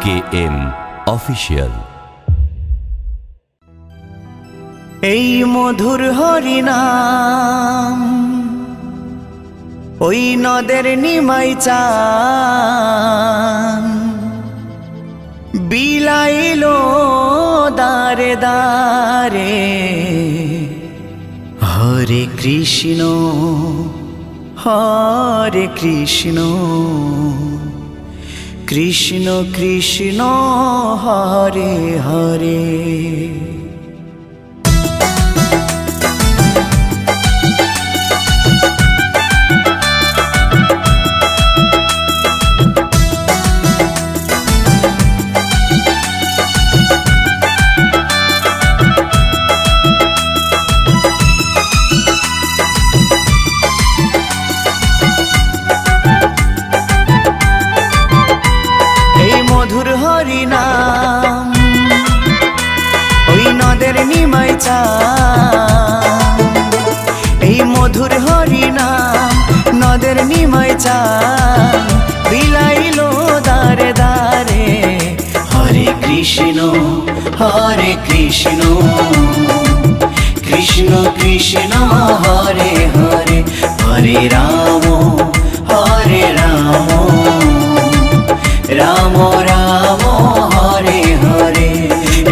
KM official. এই মধুর হরিনাম ওই নদের নিমাই চান বিলাইলো দারে দারে। হরে কৃষ্ণ হরে কৃষ্ণ কৃষ্ণ কৃষ্ণ হরে হরে। হরিনাম ওই নদের নিমাই চান, এই মধুর হরিনাম নদের নিমাই চান বিলাইলো দারে দারে। হরে কৃষ্ণ কৃষ্ণ কৃষ্ণ হরে হরে। হরে রাম রাম রাম হরে হরে।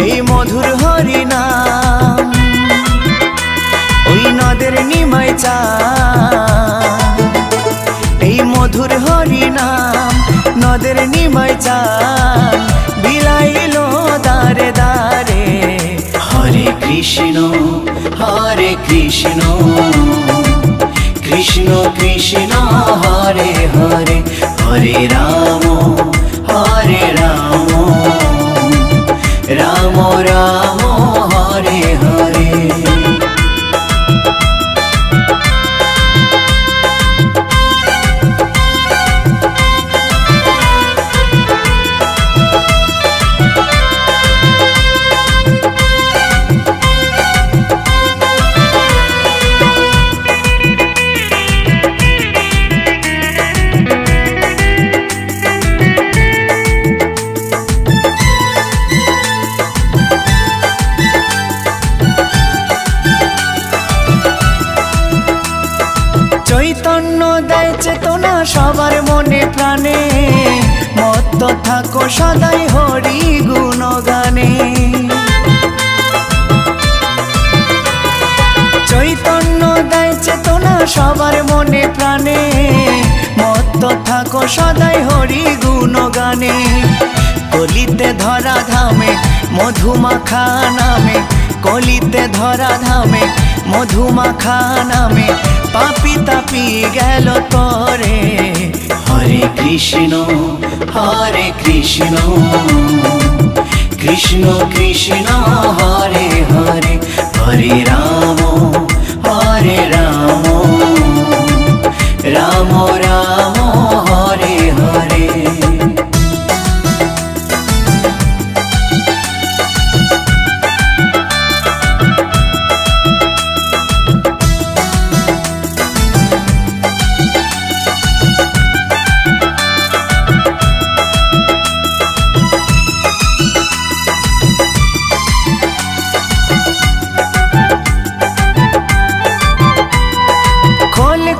এই মধুর হরিনাম ওই নদের নিমাই চান, এই মধুর হরিনাম নদের নিমাই চান বিলাইলো দারে দারে। হরে কৃষ্ণ কৃষ্ণ কৃষ্ণ হরে হরে। হরে রাম রাম রাম হরে হরে। চৈতন্য দেয় চেতনা সবার মনে প্রাণে, মত্ত থাকো সদাই হরি গুণগানে। চৈতন্য দেয় চেতনা সবার মনে প্রাণে, মত্ত থাকো সদাই হরি গুণগানে। কলিতে ধরা ধামে মধুমাখা নামে, কলিতে ধরা ধামে মধুমাখা নামে পাপি তাপি গেল তরে। হরে কৃষ্ণ কৃষ্ণ কৃষ্ণ হরে হরে। হরে রাম রাম রাম হরে হরে।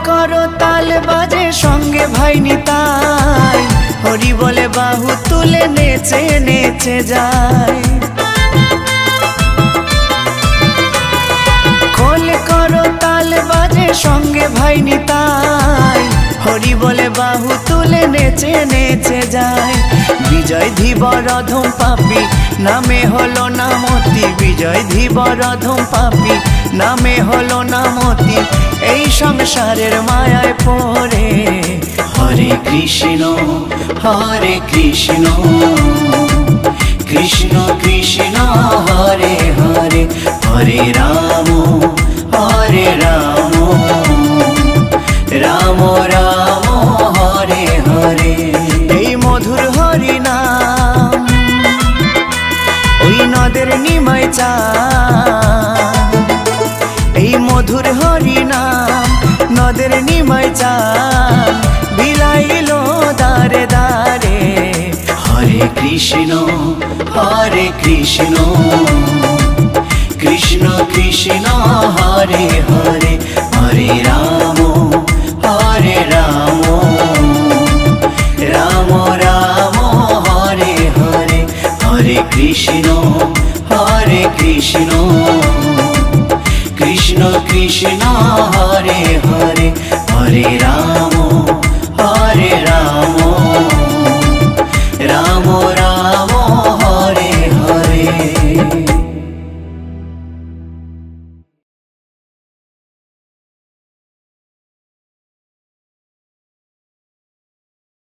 করো তাল বাজে সঙ্গে ভাই নিতাই, হরি বলে বাহু তুলে নেচে নেচে যায়। খোল করো তাল বাজে সঙ্গে ভাই নিতাই, হরি বলে বাহু তুলে নেচে নেচে যায়। বিজয় ধীবর অধম পাপী নামে হলো নামতি, বিজয় ধীবর অধম পাপী নামে হলো নামতি এই সংসারের মায়ায় পড়ে। হরে কৃষ্ণ কৃষ্ণ কৃষ্ণ হরে হরে। হরে রাম রাম রাম হরে হরে। এই মধুর হরিনাম ওই নদের নিমাই চান, এই মধুর হরিনাম নদের নিমাই চান বিলাইলো দারে দারে। হরে কৃষ্ণ হরে কৃষ্ণ কৃষ্ণ কৃষ্ণ হরে হরে হরে রাম রাম রাম হরে হরে হরে কৃষ্ণ কৃষ্ণ কৃষ্ণ হরে হরে হরে রাম